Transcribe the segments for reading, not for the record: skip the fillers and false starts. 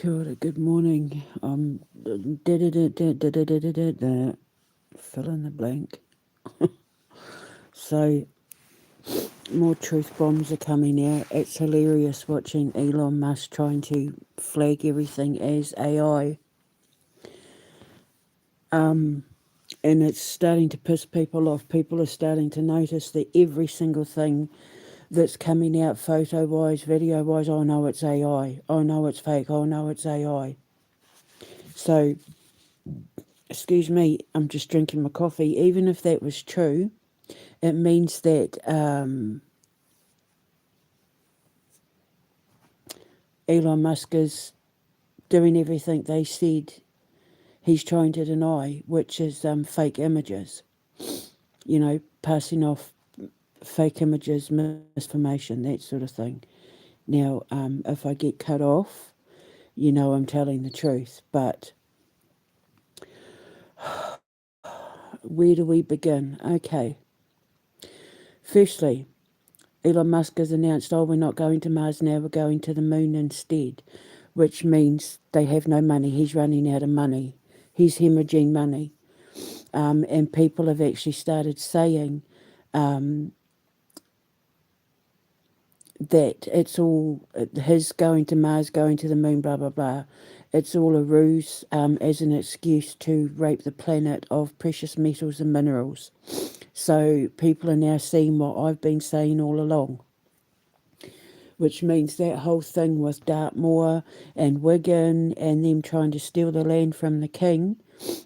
Kia ora, good morning. Fill in the blank. So, more truth bombs are coming out. It's hilarious watching Elon Musk trying to flag everything as AI. And it's starting to piss people off. People are starting to notice that every single thing that's coming out photo-wise, video-wise, oh no, it's AI. Oh no, it's fake. Oh no, it's AI. So, excuse me, I'm just drinking my coffee. Even if that was true, it means that Elon Musk is doing everything they said he's trying to deny, which is fake images. You know, passing off fake images, misinformation, that sort of thing. Now, if I get cut off, you know I'm telling the truth. But where do we begin? Okay. Firstly, Elon Musk has announced, oh, we're not going to Mars now, we're going to the moon instead, which means they have no money. He's running out of money. He's hemorrhaging money. And people have actually started saying that it's all his going to Mars, going to the moon, blah, blah, blah. It's all a ruse as an excuse to rape the planet of precious metals and minerals. So people are now seeing what I've been saying all along, which means that whole thing with Dartmoor and Wigan and them trying to steal the land from the king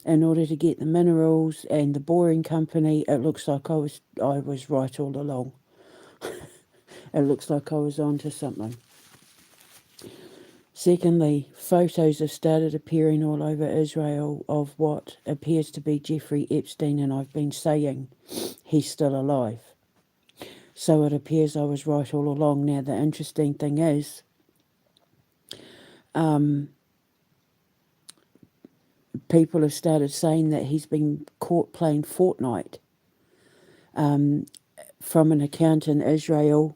in order to get the minerals and the boring company, it looks like I was right all along. It looks like I was onto something. Secondly, photos have started appearing all over Israel of what appears to be Jeffrey Epstein, and I've been saying he's still alive. So it appears I was right all along. Now, the interesting thing is, people have started saying that he's been caught playing Fortnite from an account in Israel.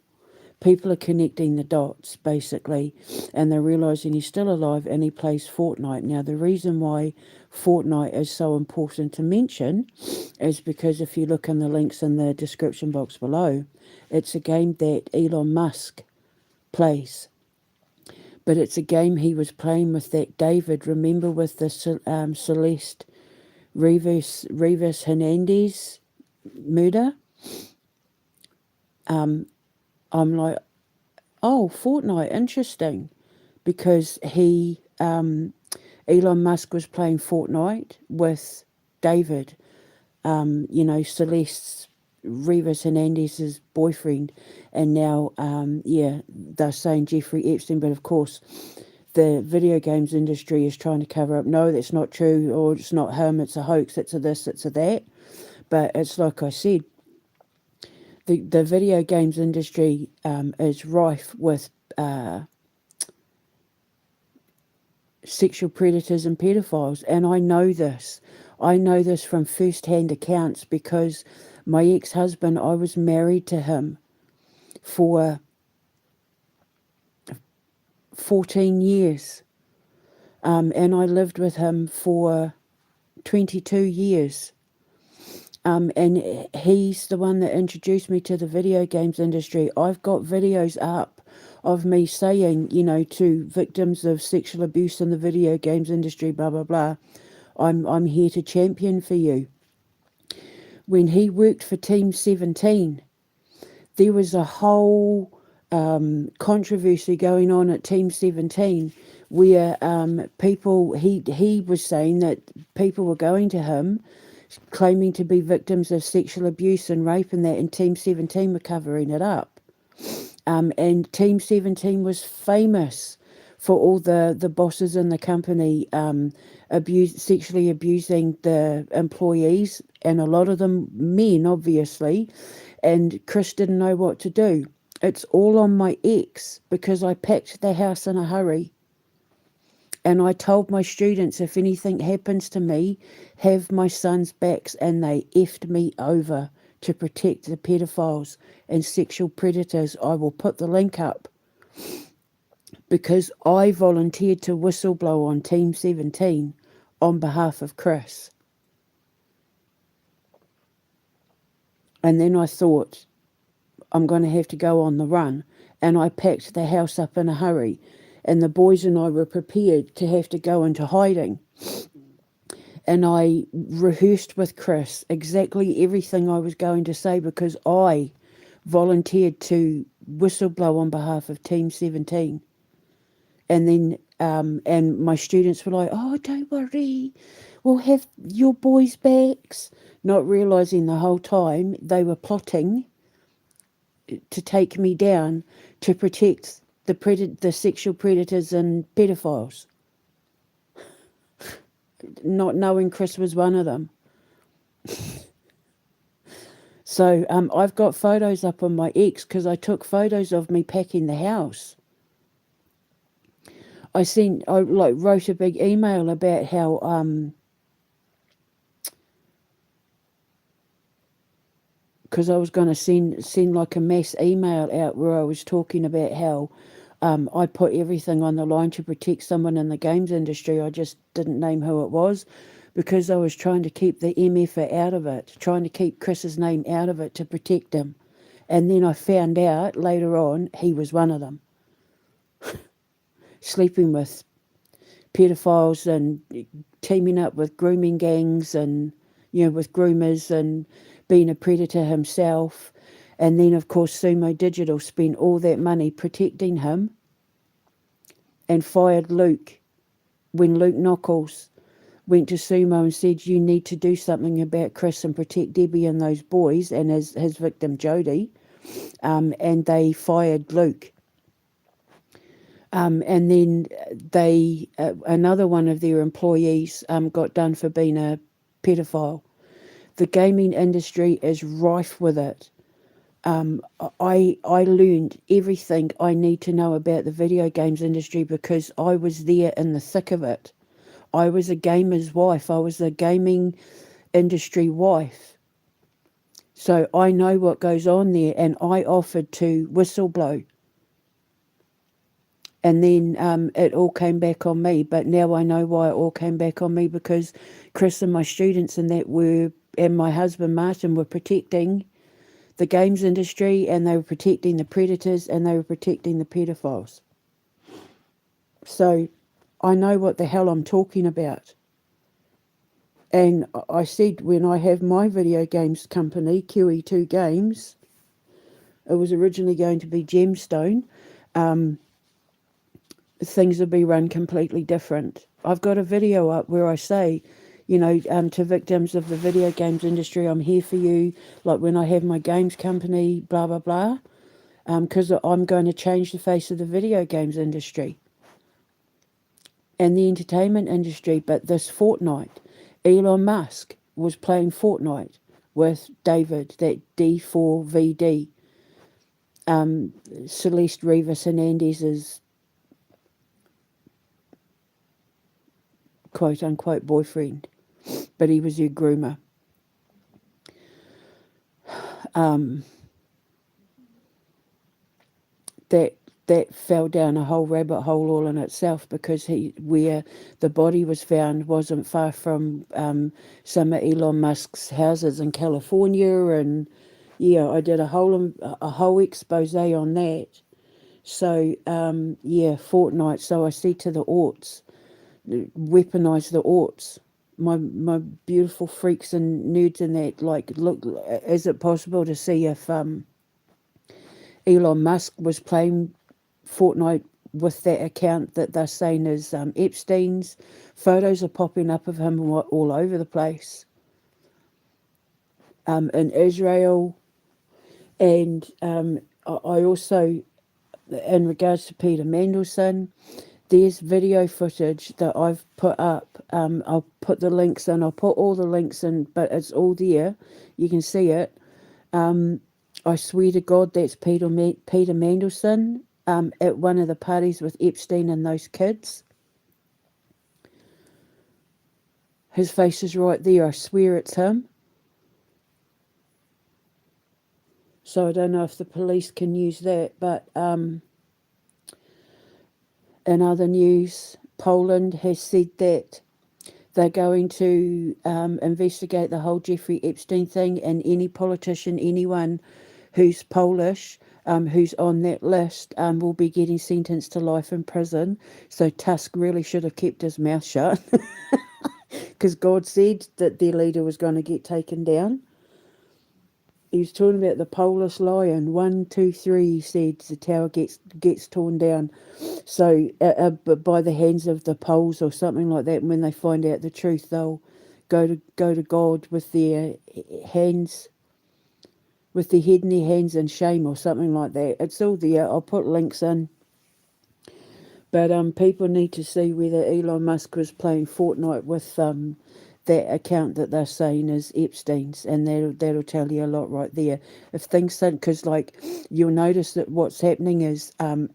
People are connecting the dots, basically, and they're realising he's still alive and he plays Fortnite. Now, the reason why Fortnite is so important to mention is because if you look in the links in the description box below, it's a game that Elon Musk plays. But it's a game he was playing with that David, remember, with the Celeste Rivas Hernandez murder? I'm like, oh, Fortnite, interesting. Because Elon Musk was playing Fortnite with David, Celeste Rivas Hernandez's boyfriend. And now, they're saying Jeffrey Epstein, but of course, the video games industry is trying to cover up, no, that's not true, or it's not him, it's a hoax, it's a this, it's a that. But it's like I said, the video games industry is rife with sexual predators and pedophiles, and I know this. I know this from first-hand accounts because my ex-husband, I was married to him for 14 years, and I lived with him for 22 years. And he's the one that introduced me to the video games industry. I've got videos up of me saying, to victims of sexual abuse in the video games industry, blah, blah, blah, I'm here to champion for you. When he worked for Team 17, there was a whole controversy going on at Team 17 where he was saying that people were going to him claiming to be victims of sexual abuse and rape and that, and Team 17 were covering it up. And Team 17 was famous for all the bosses in the company sexually abusing the employees, and a lot of them men, obviously, and Chris didn't know what to do. It's all on my ex because I packed the house in a hurry. And I told my students, if anything happens to me, have my son's backs, and they effed me over to protect the pedophiles and sexual predators. I will put the link up. because I volunteered to whistleblow on Team 17 on behalf of Chris. And then I thought, I'm going to have to go on the run. And I packed the house up in a hurry. And the boys and I were prepared to have to go into hiding. And I rehearsed with Chris exactly everything I was going to say because I volunteered to whistleblow on behalf of Team 17. And then, and my students were like, oh, don't worry, we'll have your boys' backs. Not realising the whole time they were plotting to take me down to protect the sexual predators and pedophiles. Not knowing Chris was one of them. So I've got photos up on my X because I took photos of me packing the house. I wrote a big email about how because I was going to send like a mass email out where I was talking about how I put everything on the line to protect someone in the games industry. I just didn't name who it was because I was trying to keep the MF out of it, trying to keep Chris's name out of it to protect him. And then I found out later on he was one of them, sleeping with pedophiles and teaming up with grooming gangs and, with groomers and being a predator himself. And then, of course, Sumo Digital spent all that money protecting him and fired Luke when Luke Knuckles went to Sumo and said, you need to do something about Chris and protect Debbie and those boys and his victim, Jodie. And they fired Luke. And then another one of their employees got done for being a pedophile. The gaming industry is rife with it. I learned everything I need to know about the video games industry because I was there in the thick of it. I was a gamer's wife. I was a gaming industry wife. So I know what goes on there, and I offered to whistleblow. And then it all came back on me. But now I know why it all came back on me because Chris and my students and my husband Martin were protecting the games industry, and they were protecting the predators, and they were protecting the pedophiles. So I know what the hell I'm talking about. And I said when I have my video games company, QE2 Games, it was originally going to be Gemstone, things will be run completely different. I've got a video up where I say, to victims of the video games industry, I'm here for you. Like when I have my games company, blah, blah, blah. Because I'm going to change the face of the video games industry and the entertainment industry. But this Fortnite, Elon Musk was playing Fortnite with David, that D4VD, Celeste Rivas Hernandez's quote-unquote boyfriend, but he was her groomer. That fell down a whole rabbit hole all in itself because where the body was found wasn't far from some of Elon Musk's houses in California, and I did a whole expose on that. So Fortnite. So I said to the aughts, weaponize the aughts. My beautiful freaks and nerds and that, look, is it possible to see if Elon Musk was playing Fortnite with that account that they're saying is Epstein's? Photos are popping up of him all over the place. In Israel, and I also, in regards to Peter Mandelson, there's video footage that I've put up. I'll put the links in. I'll put all the links in, but it's all there. You can see it. I swear to God, that's Peter Mandelson at one of the parties with Epstein and those kids. His face is right there. I swear it's him. So I don't know if the police can use that, but In other news, Poland has said that they're going to investigate the whole Jeffrey Epstein thing, and any politician, anyone who's Polish, who's on that list, will be getting sentenced to life in prison. So Tusk really should have kept his mouth shut because God said that their leader was going to get taken down. He was talking about the Polish lion. 1, 2, 3, he said, the tower gets torn down. So, by the hands of the Poles or something like that. And when they find out the truth, they'll go to God with their hands, with their head in their hands in shame or something like that. It's all there. I'll put links in. But people need to see whether Elon Musk was playing Fortnite with that account that they're saying is Epstein's, and that'll tell you a lot right there. If things think, because like you'll notice that what's happening is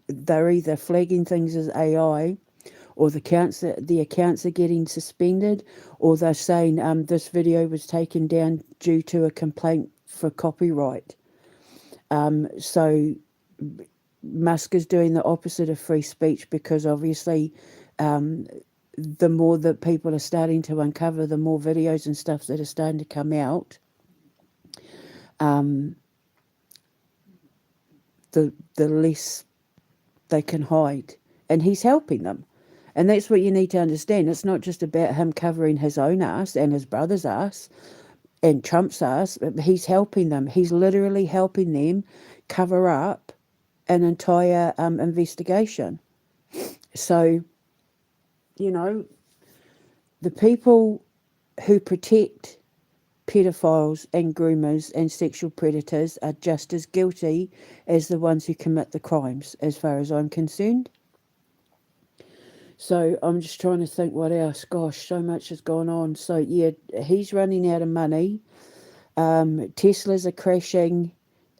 they're either flagging things as AI, or the accounts are getting suspended, or they're saying this video was taken down due to a complaint for copyright. So Musk is doing the opposite of free speech, because obviously the more that people are starting to uncover, the more videos and stuff that are starting to come out, the less they can hide. And he's helping them. And that's what you need to understand. It's not just about him covering his own ass and his brother's ass and Trump's ass. He's helping them. He's literally helping them cover up an entire investigation. So, the people who protect pedophiles and groomers and sexual predators are just as guilty as the ones who commit the crimes, as far as I'm concerned. So I'm just trying to think what else. Gosh, so much has gone on. So yeah, he's running out of money. Teslas are crashing,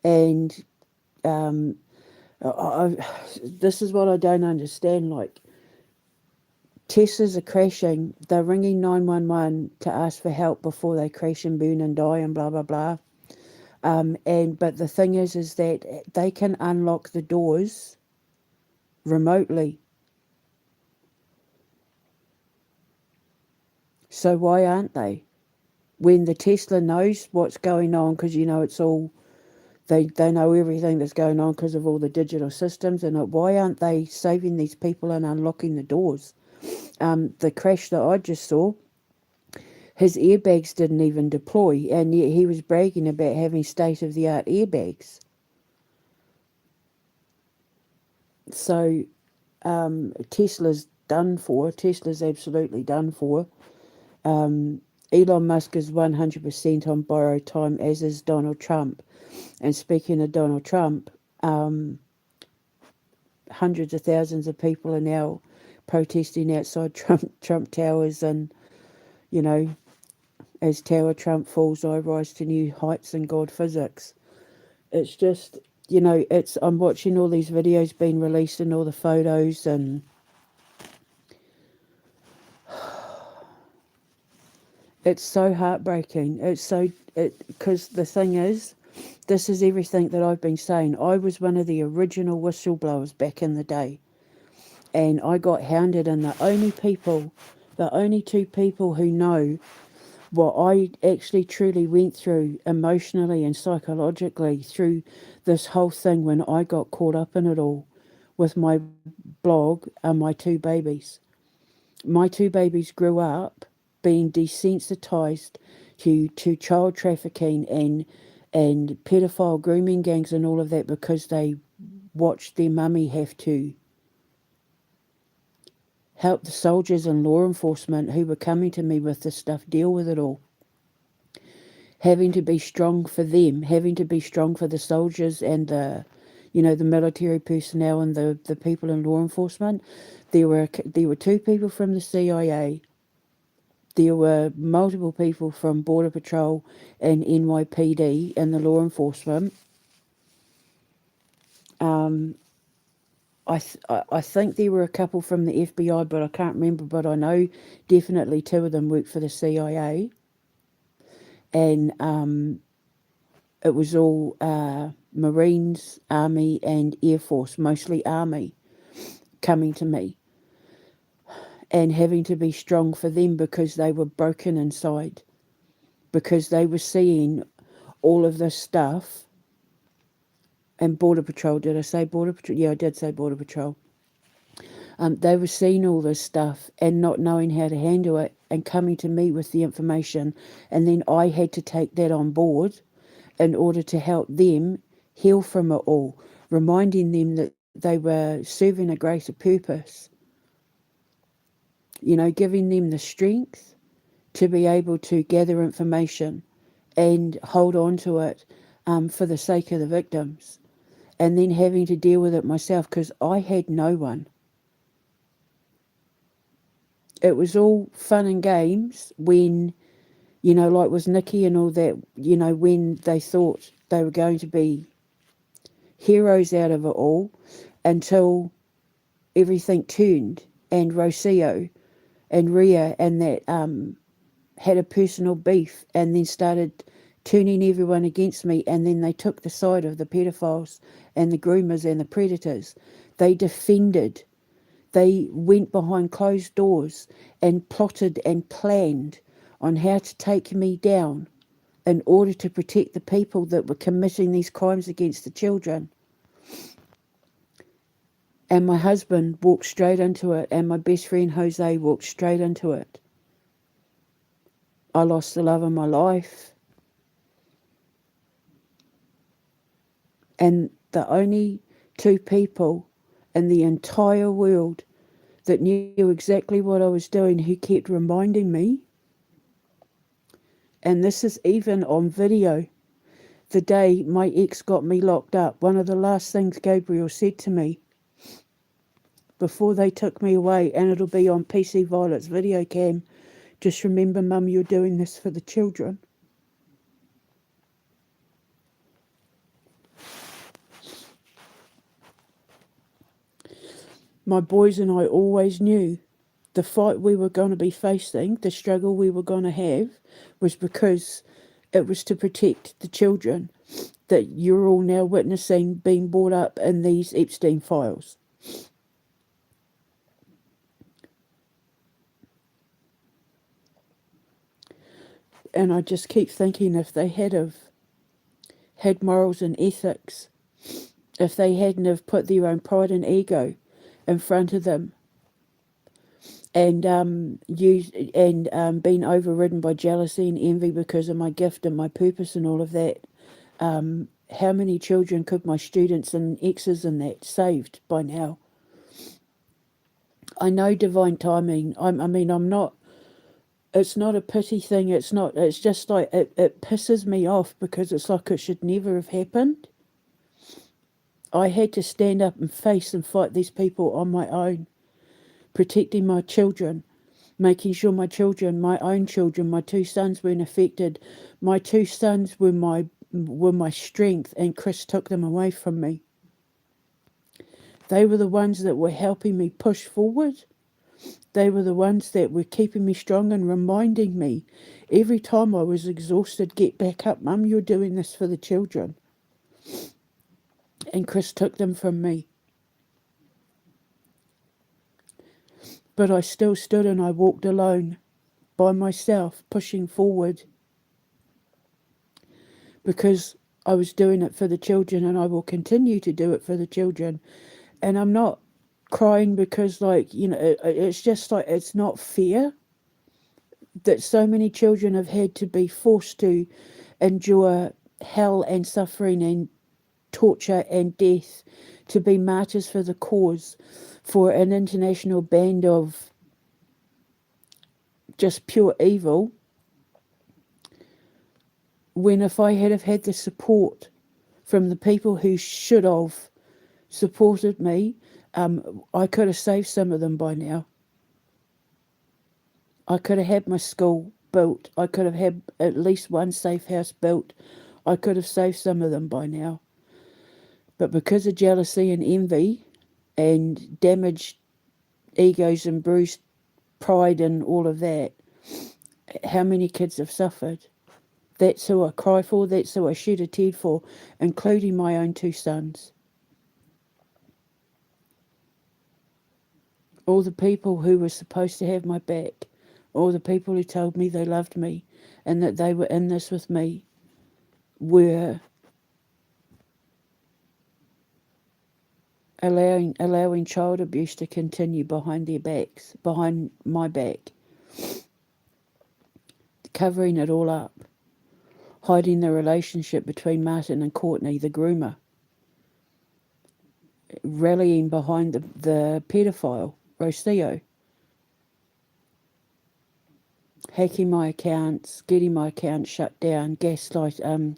and this is what I don't understand. Like, Teslas are crashing. They're ringing 911 to ask for help before they crash and burn and die and blah blah blah. But the thing is that they can unlock the doors remotely. So why aren't they? When the Tesla knows what's going on, because it's all, they know everything that's going on because of all the digital systems, and why aren't they saving these people and unlocking the doors? The crash that I just saw, his airbags didn't even deploy, and yet he was bragging about having state-of-the-art airbags. So Tesla's done for. Tesla's absolutely done for. Elon Musk is 100% on borrowed time, as is Donald Trump. And speaking of Donald Trump, hundreds of thousands of people are now protesting outside Trump Towers, and as Tower Trump falls, I rise to new heights in God physics. It's just, I'm watching all these videos being released and all the photos, and it's so heartbreaking. Because the thing is, this is everything that I've been saying. I was one of the original whistleblowers back in the day, and I got hounded, and the only two people who know what I actually truly went through emotionally and psychologically through this whole thing when I got caught up in it all with my blog are my two babies. My two babies grew up being desensitized to child trafficking and pedophile grooming gangs and all of that, because they watched their mummy have to help the soldiers and law enforcement who were coming to me with this stuff deal with it all. Having to be strong for them, having to be strong for the soldiers and the military personnel and the people in law enforcement. There were two people from the CIA. There were multiple people from Border Patrol and NYPD and the law enforcement. I think there were a couple from the FBI, but I can't remember. But I know definitely two of them worked for the CIA, and it was all Marines, Army, and Air Force, mostly Army, coming to me. and having to be strong for them because they were broken inside, because they were seeing all of this stuff. And Border Patrol, did I say Border Patrol? Yeah, I did say Border Patrol. They were seeing all this stuff and not knowing how to handle it and coming to me with the information. And then I had to take that on board in order to help them heal from it all, reminding them that they were serving a greater purpose. You know, giving them the strength to be able to gather information and hold on to it for the sake of the victims. And then having to deal with it myself because I had no one. It was all fun and games when, you know, like was Nikki and all that, you know, when they thought they were going to be heroes out of it all until everything turned and Rocio and Ria and that had a personal beef and then started turning everyone against me, and then they took the side of the pedophiles and the groomers and the predators. They defended. They went behind closed doors and plotted and planned on how to take me down in order to protect the people that were committing these crimes against the children. And my husband walked straight into it, and my best friend Jose walked straight into it. I lost the love of my life. And the only two people in the entire world that knew exactly what I was doing, who kept reminding me, and this is even on video, the day my ex got me locked up, one of the last things Gabriel said to me before they took me away, and it'll be on PC Violet's video cam, just remember, Mum, you're doing this for the children. My boys and I always knew the fight we were going to be facing, the struggle we were going to have, was because it was to protect the children that you're all now witnessing being brought up in these Epstein files. And I just keep thinking, if they had morals and ethics, if they hadn't have put their own pride and ego in front of them, and been overridden by jealousy and envy because of my gift and my purpose and all of that, how many children could my students and exes and that saved by now? I know divine timing. I'm not. It's not a pity thing. It's not. It's just like it pisses me off because it's like it should never have happened. I had to stand up and face and fight these people on my own, protecting my children, making sure my children, my own children, my two sons weren't affected. My two sons were my strength, and Chris took them away from me. They were the ones that were helping me push forward. They were the ones that were keeping me strong and reminding me every time I was exhausted, get back up, Mum, you're doing this for the children. And Chris took them from me. But I still stood and I walked alone, by myself, pushing forward. Because I was doing it for the children, and I will continue to do it for the children. And I'm not crying because, like, you know, it's just like, it's not fair that so many children have had to be forced to endure hell and suffering and torture and death to be martyrs for the cause, for an international band of just pure evil, when if I had have had the support from the people who should have supported me, I could have saved some of them by now. I could have had my school built. I could have had at least one safe house built. I could have saved some of them by now. But because of jealousy and envy and damaged egos and bruised pride and all of that, how many kids have suffered? That's who I cry for. That's who I shed a tear for, including my own two sons. All the people who were supposed to have my back, all the people who told me they loved me and that they were in this with me, were allowing child abuse to continue behind their backs, behind my back, covering it all up, hiding the relationship between Martin and Courtney, the groomer, rallying behind the pedophile, Rocio, hacking my accounts, getting my accounts shut down, gang stalking,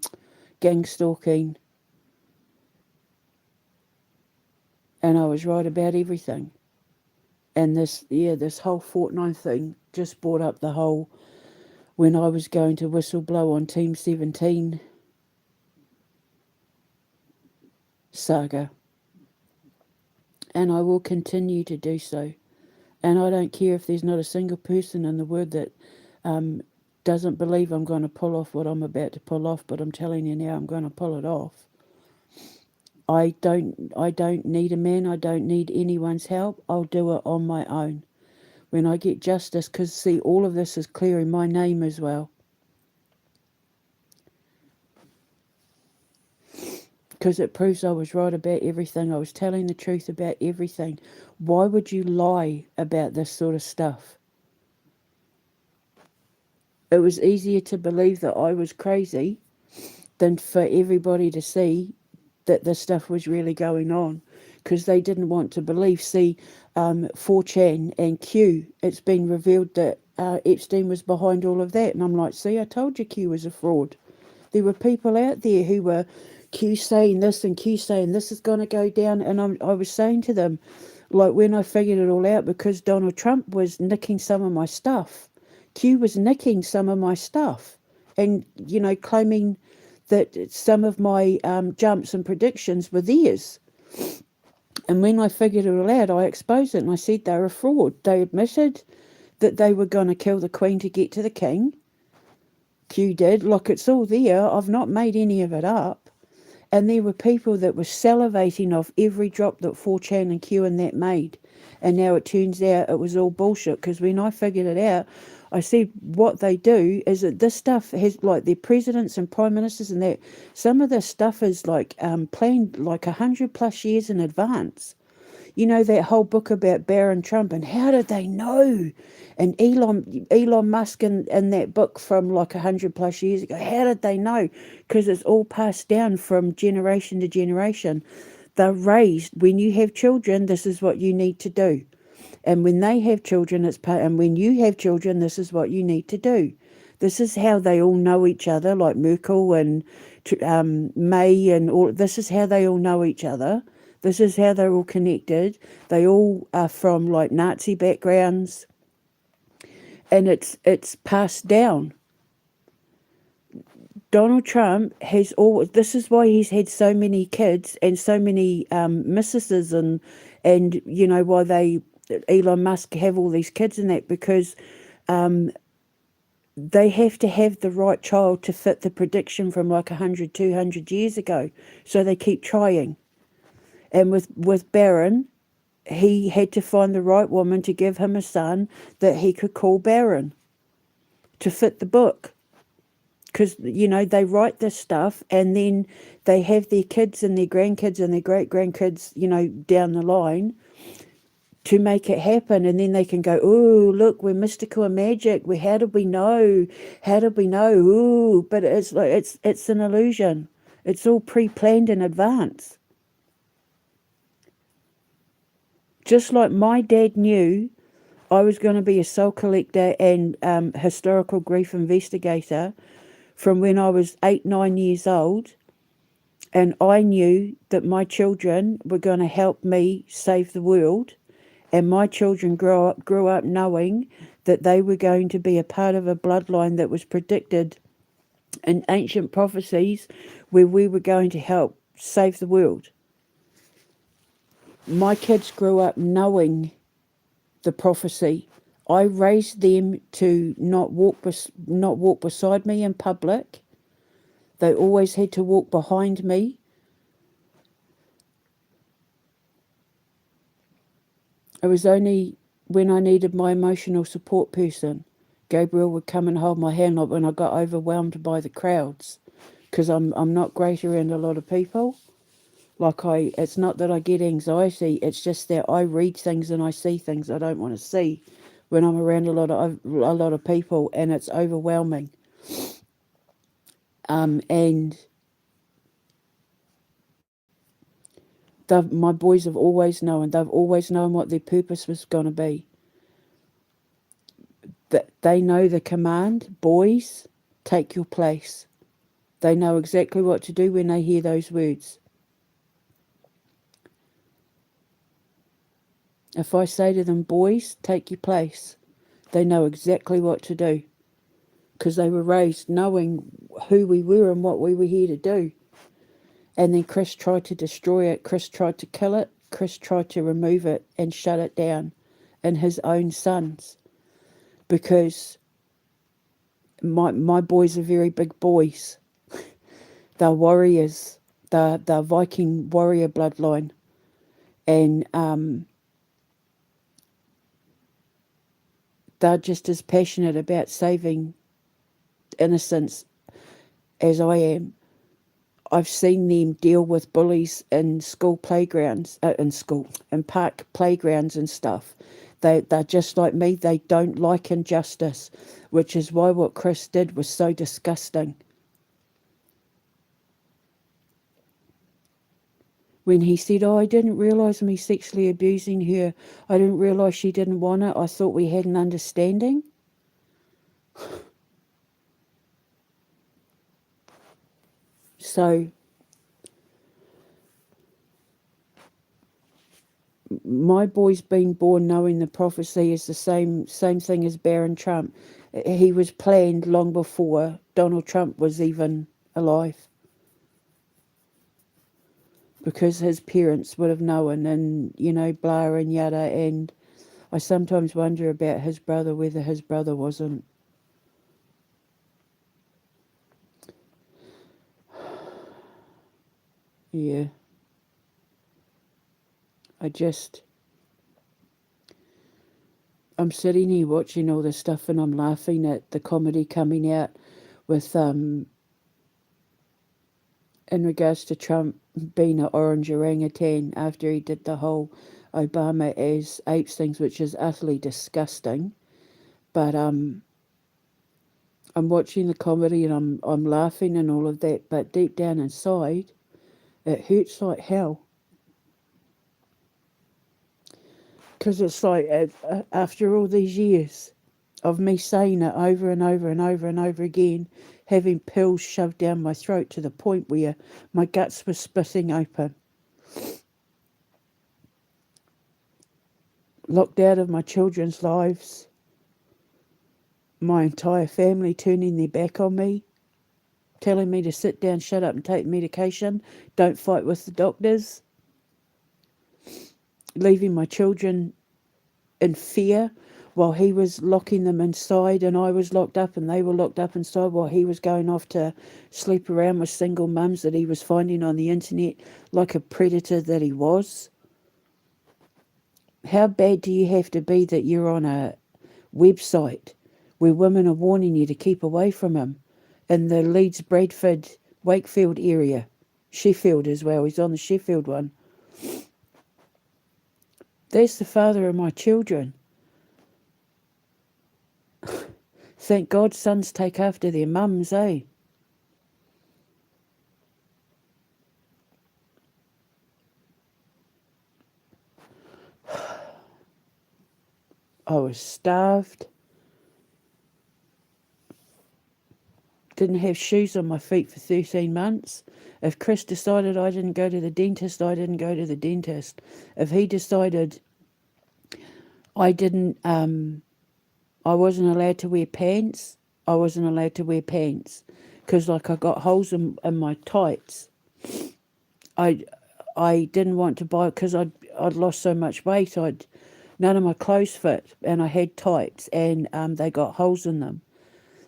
and I was right about everything. And this whole Fortnite thing just brought up the whole when I was going to whistleblow on Team 17 saga. And I will continue to do so. And I don't care if there's not a single person in the world that doesn't believe I'm going to pull off what I'm about to pull off, but I'm telling you now, I'm going to pull it off. I don't need a man. I don't need anyone's help. I'll do it on my own. When I get justice, because see, all of this is clearing my name as well. Because it proves I was right about everything. I was telling the truth about everything. Why would you lie about this sort of stuff? It was easier to believe that I was crazy than for everybody to see that this stuff was really going on, because they didn't want to believe. See, 4chan and Q, it's been revealed that Epstein was behind all of that. And I'm like, see, I told you Q was a fraud. There were people out there who were Q saying this and Q saying this is going to go down. And I was saying to them, like when I figured it all out, because Donald Trump was nicking some of my stuff. Q was nicking some of my stuff and, claiming that some of my jumps and predictions were theirs. And when I figured it all out, I exposed it and I said they were a fraud. They admitted that they were going to kill the Queen to get to the King. Q did. Look, it's all there. I've not made any of it up. And there were people that were salivating off every drop that 4chan and Q and that made. And now it turns out it was all bullshit, because when I figured it out, I said what they do is that this stuff has, like, their presidents and prime ministers and that, some of this stuff is like planned like 100+ years in advance. You know, that whole book about Barron Trump and how did they know? And Elon Musk in that book from like 100+ years ago, how did they know? Because it's all passed down from generation to generation. They're raised, when you have children, this is what you need to do. And when they have children, and when you have children, this is what you need to do. This is how they all know each other, like Merkel and May and all. This is how they all know each other. This is how they're all connected. They all are from like Nazi backgrounds, and it's passed down. Donald Trump has always. This is why he's had so many kids and so many mistresses, and why Elon Musk have all these kids and that, because they have to have the right child to fit the prediction from like 100, 200 years ago. So they keep trying. And with Barron, he had to find the right woman to give him a son that he could call Barron to fit the book. Because, they write this stuff and then they have their kids and their grandkids and their great-grandkids, down the line to make it happen. And then they can go, oh, look, we're mystical and magic. How did we know? How did we know? Ooh, but it's like it's an illusion. It's all pre-planned in advance. Just like my dad knew I was going to be a soul collector and historical grief investigator from when I was 8, 9 years old. And I knew that my children were going to help me save the world. And my children grew up knowing that they were going to be a part of a bloodline that was predicted in ancient prophecies where we were going to help save the world. My kids grew up knowing the prophecy. I raised them to not walk beside me in public. They always had to walk behind me. It was only when I needed my emotional support person, Gabriel would come and hold my hand like when I got overwhelmed by the crowds, because I'm not great around a lot of people. It's not that I get anxiety, it's just that I read things and I see things I don't want to see when I'm around a lot of people, and it's overwhelming. And my boys have always known. They've always known what their purpose was going to be. That they know the command, boys, take your place. They know exactly what to do when they hear those words. If I say to them, boys, take your place, they know exactly what to do, because they were raised knowing who we were and what we were here to do. And then Chris tried to destroy it. Chris tried to kill it. Chris tried to remove it and shut it down in his own sons, because my boys are very big boys. They're warriors. They're Viking warrior bloodline. And they're just as passionate about saving innocence as I am. I've seen them deal with bullies in school playgrounds, in park playgrounds and stuff. They're just like me. They don't like injustice, which is why what Chris did was so disgusting. When he said, I didn't realise me sexually abusing her. I didn't realise she didn't want it. I thought we had an understanding. So my boy's been born knowing the prophecy is the same thing as Barron Trump. He was planned long before Donald Trump was even alive, because his parents would have known, and blah and yada. And I sometimes wonder about his brother, whether his brother wasn't. Yeah. I'm sitting here watching all this stuff and I'm laughing at the comedy coming out with in regards to Trump being an orange orangutan after he did the whole Obama as apes things, which is utterly disgusting. But I'm watching the comedy and I'm laughing and all of that, but deep down inside, it hurts like hell. Because it's like, after all these years of me saying it over and over and over and over again, having pills shoved down my throat to the point where my guts were splitting open, locked out of my children's lives, my entire family turning their back on me, telling me to sit down, shut up and take medication, don't fight with the doctors, leaving my children in fear while he was locking them inside, and I was locked up and they were locked up inside while he was going off to sleep around with single mums that he was finding on the internet, like a predator that he was. How bad do you have to be that you're on a website where women are warning you to keep away from him, in the Leeds, Bradford, Wakefield area, Sheffield as well, he's on the Sheffield one. That's the father of my children. Thank God sons take after their mums, eh? I was starved. Didn't have shoes on my feet for 13 months. If Chris decided I didn't go to the dentist, I didn't go to the dentist. If he decided I didn't, I wasn't allowed to wear pants, I wasn't allowed to wear pants. Because I got holes in my tights. I didn't want to buy, because I'd lost so much weight. None of my clothes fit, and I had tights, and they got holes in them.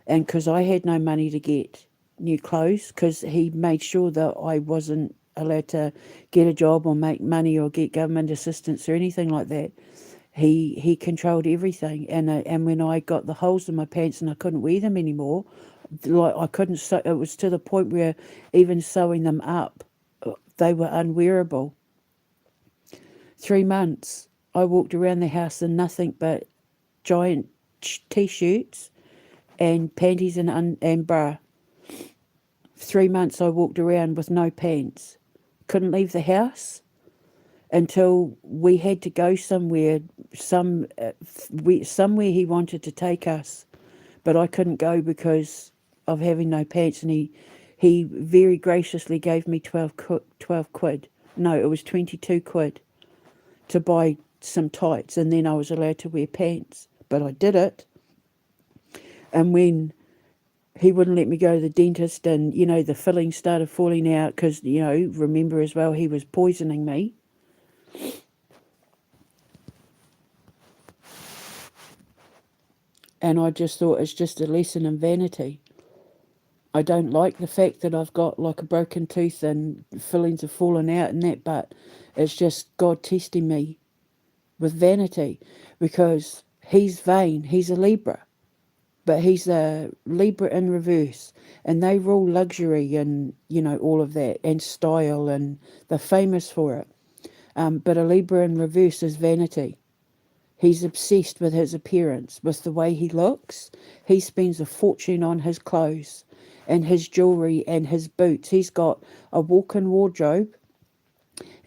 And because I had no money to get new clothes, because he made sure that I wasn't allowed to get a job or make money or get government assistance or anything like that. He controlled everything, and when I got the holes in my pants and I couldn't wear them anymore, like I couldn't sew. It was to the point where even sewing them up, they were unwearable. 3 months, I walked around the house in nothing but giant t-shirts and panties and bra. 3 months I walked around with no pants. Couldn't leave the house until we had to go somewhere, somewhere he wanted to take us, but I couldn't go because of having no pants. And he very graciously gave me 12 quid. No, it was 22 quid to buy some tights, and then I was allowed to wear pants. But I did it. And when he wouldn't let me go to the dentist, and the fillings started falling out because remember as well, he was poisoning me. And I just thought it's just a lesson in vanity. I don't like the fact that I've got like a broken tooth and fillings have fallen out and that, but it's just God testing me with vanity, because he's vain. He's a Libra, but he's a Libra in reverse, and they rule luxury and all of that, and style, and they're famous for it. But a Libra in reverse is vanity. He's obsessed with his appearance, with the way he looks. He spends a fortune on his clothes and his jewellery and his boots. He's got a walk-in wardrobe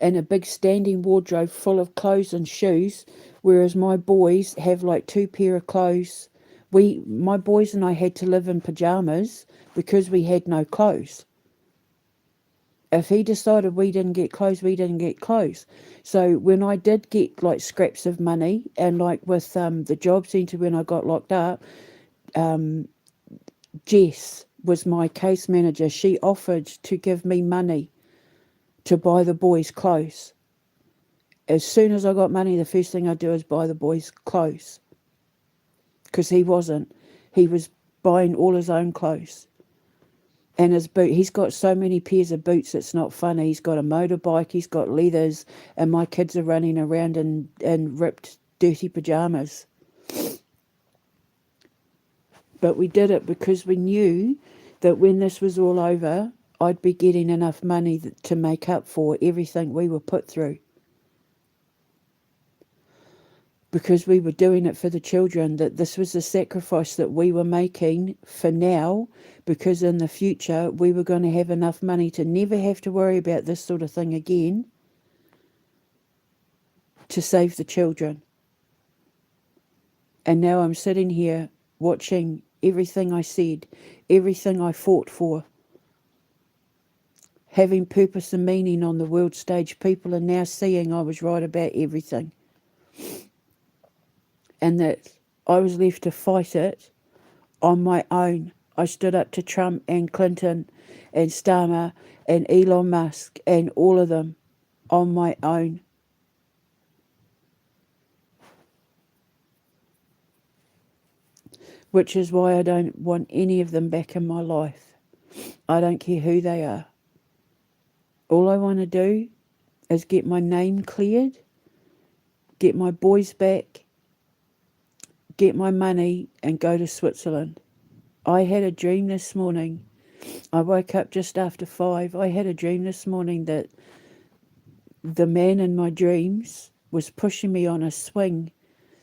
and a big standing wardrobe full of clothes and shoes, whereas my boys have like 2 pair of clothes. My boys and I had to live in pyjamas because we had no clothes. If he decided we didn't get clothes, we didn't get clothes. So when I did get like scraps of money, and like with the job centre when I got locked up, Jess was my case manager. She offered to give me money to buy the boys clothes. As soon as I got money, the first thing I'd do is buy the boys clothes, because he wasn't. He was buying all his own clothes. And his boot, he's got so many pairs of boots, it's not funny. He's got a motorbike, he's got leathers, and my kids are running around in ripped, dirty pyjamas. But we did it because we knew that when this was all over, I'd be getting enough money to make up for everything we were put through. Because we were doing it for the children, that this was a sacrifice that we were making for now, because in the future we were going to have enough money to never have to worry about this sort of thing again, to save the children. And now I'm sitting here watching everything I said, everything I fought for, having purpose and meaning on the world stage. People are now seeing I was right about everything, and that I was left to fight it on my own. I stood up to Trump and Clinton and Starmer and Elon Musk and all of them on my own. Which is why I don't want any of them back in my life. I don't care who they are. All I want to do is get my name cleared, get my boys back, get my money, and go to Switzerland. I had a dream this morning. I woke up just after 5. I had a dream this morning that the man in my dreams was pushing me on a swing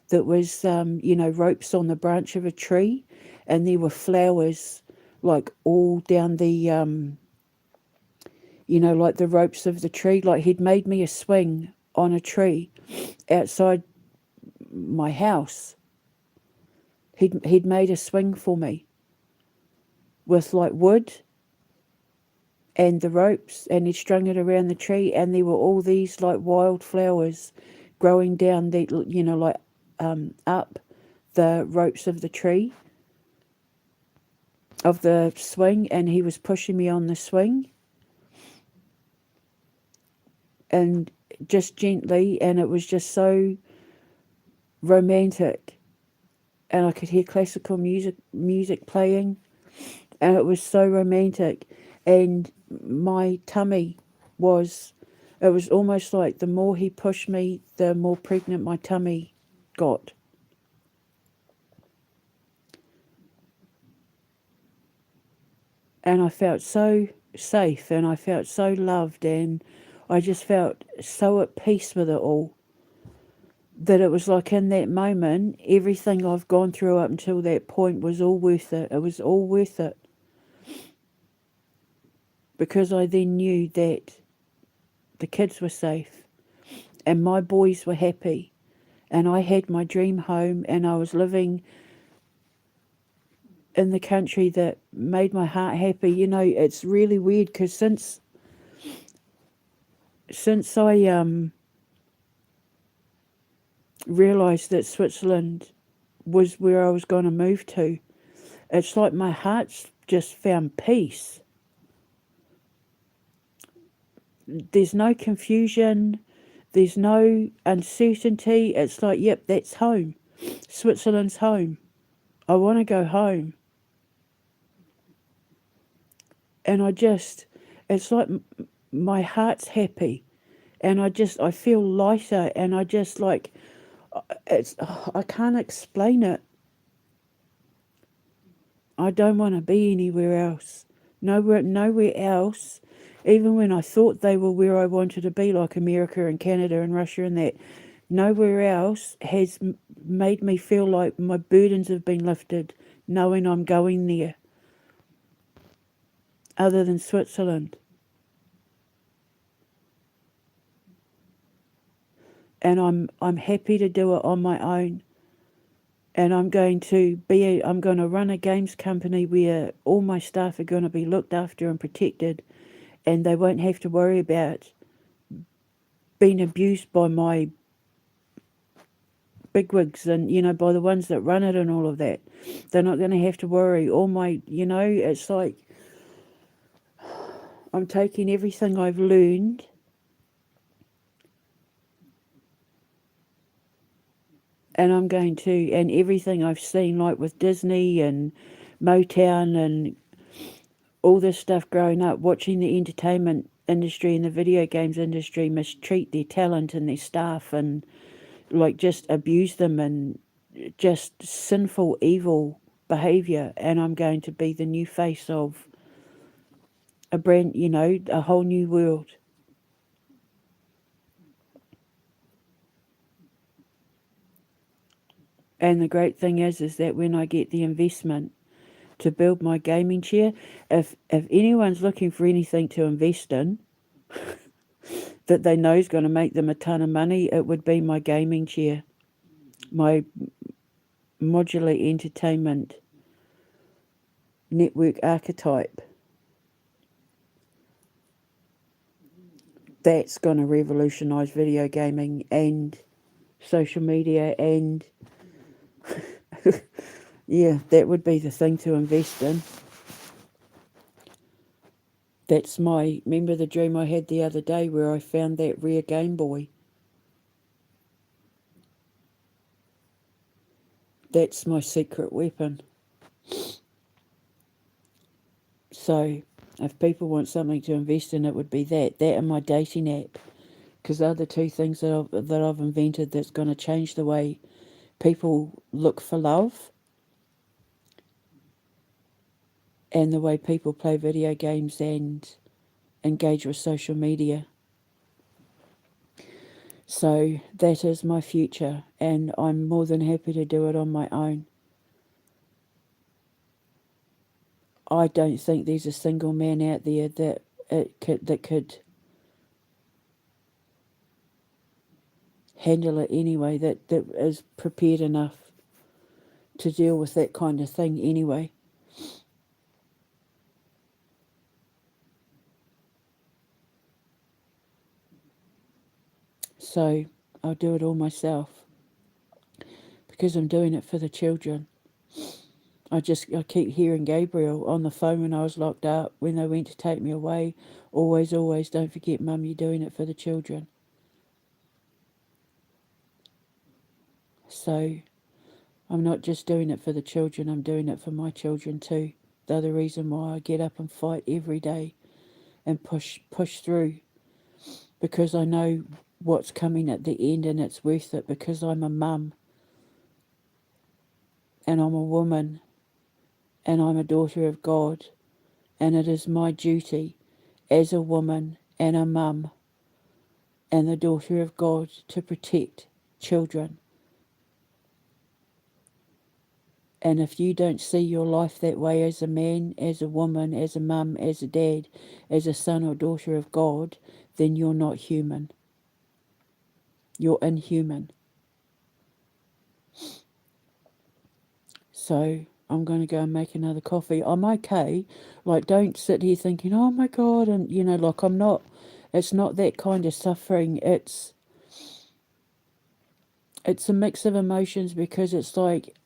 that was, ropes on the branch of a tree, and there were flowers like all down the, like the ropes of the tree. Like he'd made me a swing on a tree outside my house. He'd made a swing for me with like wood and the ropes, and he'd strung it around the tree, and there were all these like wild flowers growing down the, up the ropes of the tree, of the swing, and he was pushing me on the swing, and just gently, and it was just so romantic, and I could hear classical music playing, and it was so romantic, and my tummy was, it was almost like the more he pushed me, the more pregnant my tummy got. And I felt so safe and I felt so loved and I just felt so at peace with it all that it was like in that moment, everything I've gone through up until that point was all worth it. It was all worth it. Because I then knew that the kids were safe and my boys were happy and I had my dream home and I was living in the country that made my heart happy. You know, it's really weird because since I realised that Switzerland was where I was going to move to, it's like my heart's just found peace. There's no confusion. There's no uncertainty. It's like, yep, that's home. Switzerland's home. I want to go home. And it's like my heart's happy. And I feel lighter. And I just like, I can't explain it. I don't want to be anywhere else. Nowhere else. Even when I thought they were where I wanted to be, like America and Canada and Russia and that, nowhere else has made me feel like my burdens have been lifted, knowing I'm going there, other than Switzerland. And I'm happy to do it on my own. And I'm going to run a games company where all my staff are going to be looked after and protected, and they won't have to worry about being abused by my bigwigs and, you know, by the ones that run it and all of that. They're not going to have to worry. All my, you know, it's like I'm taking everything I've learned and I'm going to, and everything I've seen, like with Disney and Motown and all this stuff growing up, watching the entertainment industry and the video games industry mistreat their talent and their staff and like just abuse them and just sinful, evil behaviour. And I'm going to be the new face of a brand, you know, a whole new world. And the great thing is that when I get the investment to build my gaming chair, if anyone's looking for anything to invest in that they know is going to make them a ton of money, it would be my gaming chair, my modular entertainment network archetype. That's going to revolutionise video gaming and social media and yeah, that would be the thing to invest in. That's remember the dream I had the other day where I found that rare Game Boy? That's my secret weapon. So if people want something to invest in, it would be that and my dating app, because they're the two things that I've invented that's going to change the way people look for love and the way people play video games and engage with social media. So that is my future, and I'm more than happy to do it on my own. I don't think there's a single man out there that could handle it anyway, that is prepared enough to deal with that kind of thing anyway. So I'll do it all myself because I'm doing it for the children. I keep hearing Gabriel on the phone when I was locked up, when they went to take me away. Always, always, don't forget, Mum, you're doing it for the children. So I'm not just doing it for the children, I'm doing it for my children too. They're the reason why I get up and fight every day and push through, because I know what's coming at the end and it's worth it because I'm a mum and I'm a woman, and I'm a daughter of God, and it is my duty as a woman and a mum and the daughter of God to protect children. And if you don't see your life that way as a man, as a woman, as a mum, as a dad, as a son or daughter of God, then you're not human. You're inhuman. So I'm going to go and make another coffee. I'm okay. Like, don't sit here thinking, oh my God. And, like I'm not, it's not that kind of suffering. It's a mix of emotions because it's like,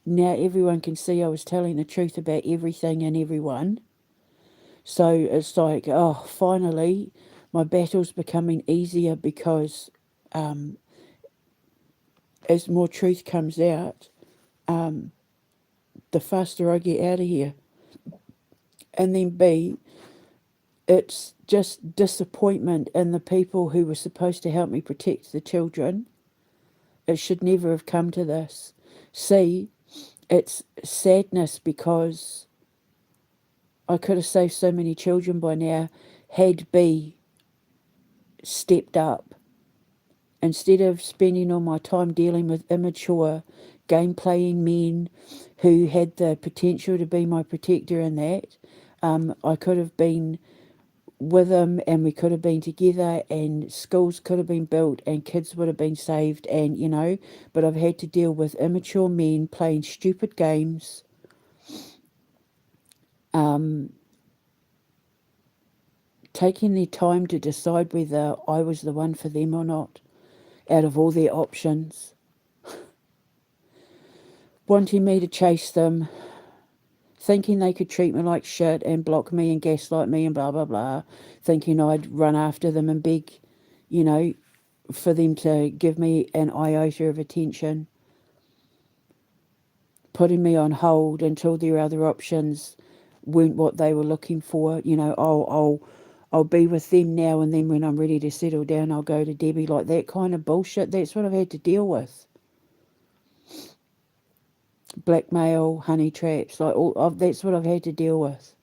now everyone can see I was telling the truth about everything and everyone. So it's like, oh, finally, my battle's becoming easier because as more truth comes out, the faster I get out of here. And then B, it's just disappointment in the people who were supposed to help me protect the children. It should never have come to this. C, it's sadness because I could have saved so many children by now had B stepped up. Instead of spending all my time dealing with immature, game playing men who had the potential to be my protector in that, I could have been with him and we could have been together and schools could have been built and kids would have been saved and, but I've had to deal with immature men playing stupid games, taking their time to decide whether I was the one for them or not out of all their options, wanting me to chase them, thinking they could treat me like shit and block me and gaslight me and blah, blah, blah, thinking I'd run after them and beg, for them to give me an iota of attention, putting me on hold until their other options weren't what they were looking for. I'll be with them now and then when I'm ready to settle down, I'll go to Debbie, like that kind of bullshit. That's what I've had to deal with. Blackmail, honey traps, that's what I've had to deal with.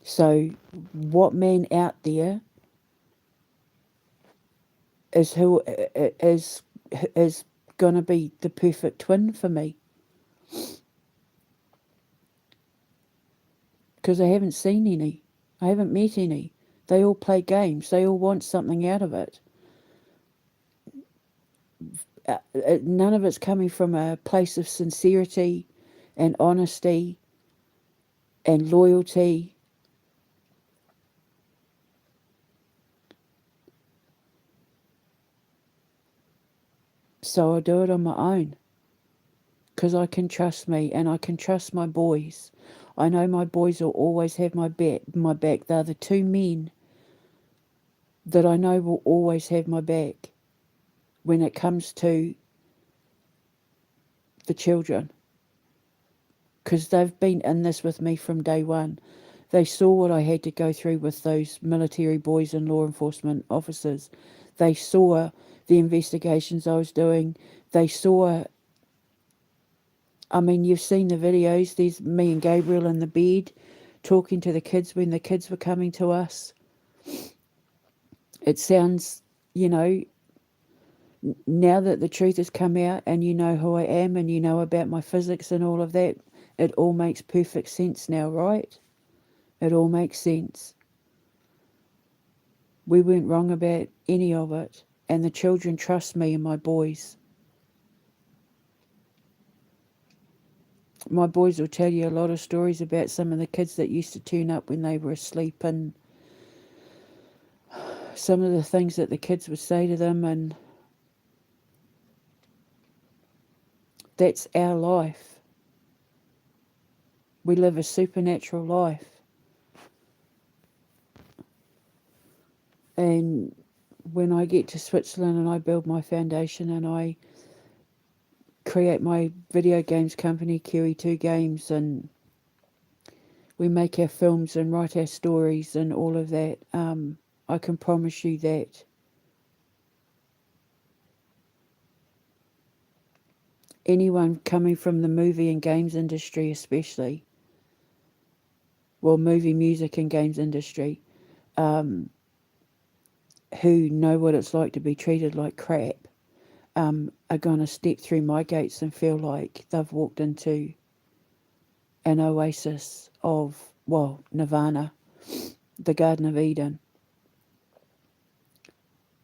So what man out there is who is going to be the perfect twin for me? Because I haven't seen any. I haven't met any. They all play games. They all want something out of it. None of it's coming from a place of sincerity and honesty and loyalty. So I do it on my own. Because I can trust me and I can trust my boys. I know my boys will always have my back. They're the two men that I know will always have my back when it comes to the children. Because they've been in this with me from day one. They saw what I had to go through with those military boys and law enforcement officers. They saw the investigations I was doing. They saw, you've seen the videos. There's me and Gabriel in the bed talking to the kids when the kids were coming to us. It sounds, now that the truth has come out and you know who I am and you know about my physics and all of that, it all makes perfect sense now, right? It all makes sense. We weren't wrong about any of it. And the children trust me and my boys. My boys will tell you a lot of stories about some of the kids that used to turn up when they were asleep and some of the things that the kids would say to them, and that's our life. We live a supernatural life. And when I get to Switzerland and I build my foundation and I create my video games company, QE2 Games, and we make our films and write our stories and all of that, I can promise you that anyone coming from the movie and games industry especially, well, movie, music and games industry, who know what it's like to be treated like crap, are going to step through my gates and feel like they've walked into an oasis of, well, nirvana, the Garden of Eden.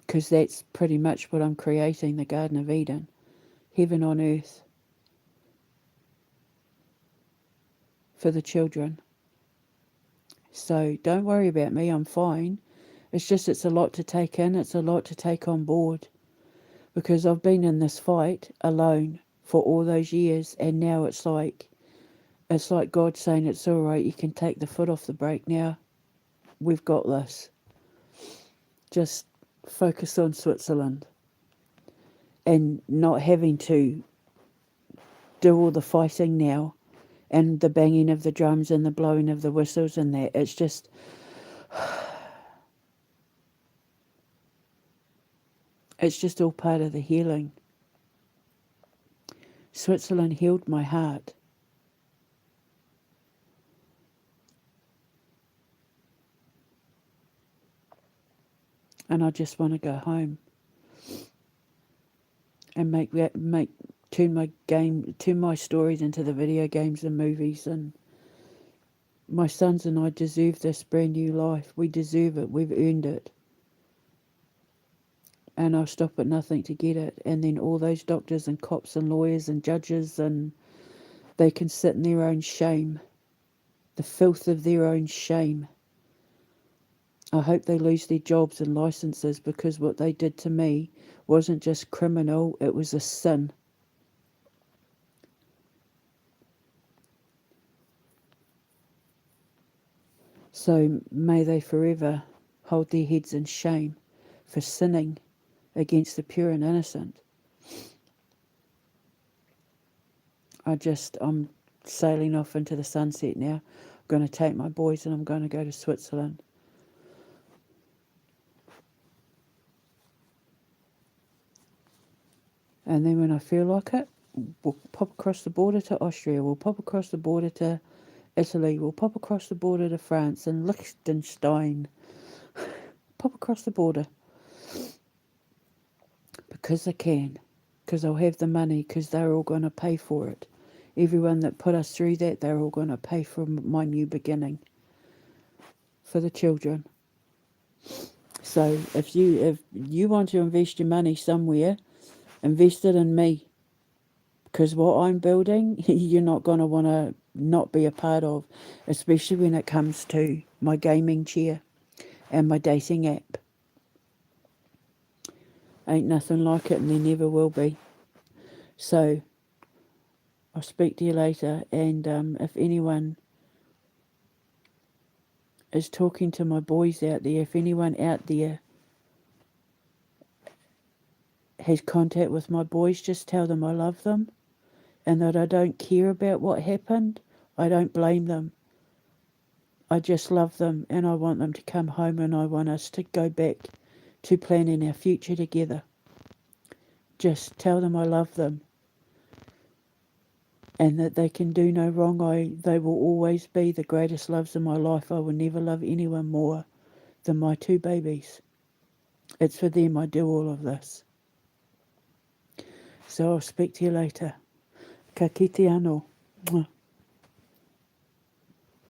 Because that's pretty much what I'm creating, the Garden of Eden. Heaven on earth for the children. So don't worry about me, I'm fine. It's just it's a lot to take in, it's a lot to take on board. Because I've been in this fight alone for all those years, and now it's like God saying it's all right, you can take the foot off the brake now. We've got this. Just focus on Switzerland and not having to do all the fighting now and the banging of the drums and the blowing of the whistles and that. It's just all part of the healing. Switzerland healed my heart. And I just want to go home and turn my stories into the video games and movies. And my sons and I deserve this brand new life. We deserve it. We've earned it. And I'll stop at nothing to get it. And then all those doctors and cops and lawyers and judges, and they can sit in their own shame, the filth of their own shame. I hope they lose their jobs and licenses, because what they did to me wasn't just criminal, it was a sin. So may they forever hold their heads in shame for sinning against the pure and innocent. I'm sailing off into the sunset now. I'm going to take my boys and I'm going to go to Switzerland. And then when I feel like it, we'll pop across the border to Austria, we'll pop across the border to Italy, we'll pop across the border to France and Liechtenstein. Pop across the border. Because I can. Because I'll have the money, because they're all going to pay for it. Everyone that put us through that, they're all going to pay for my new beginning. For the children. So if you want to invest your money somewhere, invest it in me. Because what I'm building, you're not going to want to not be a part of, especially when it comes to my gaming chair and my dating app. Ain't nothing like it, and there never will be. So I'll speak to you later, and if anyone is talking to my boys out there, if anyone out there has contact with my boys, just tell them I love them and that I don't care about what happened. I don't blame them. I just love them, and I want them to come home, and I want us to go back to planning our future together. Just tell them I love them and that they can do no wrong. They will always be the greatest loves of my life. I will never love anyone more than my two babies. It's for them I do all of this. So I'll speak to you later. Ka kite anō. Mwah.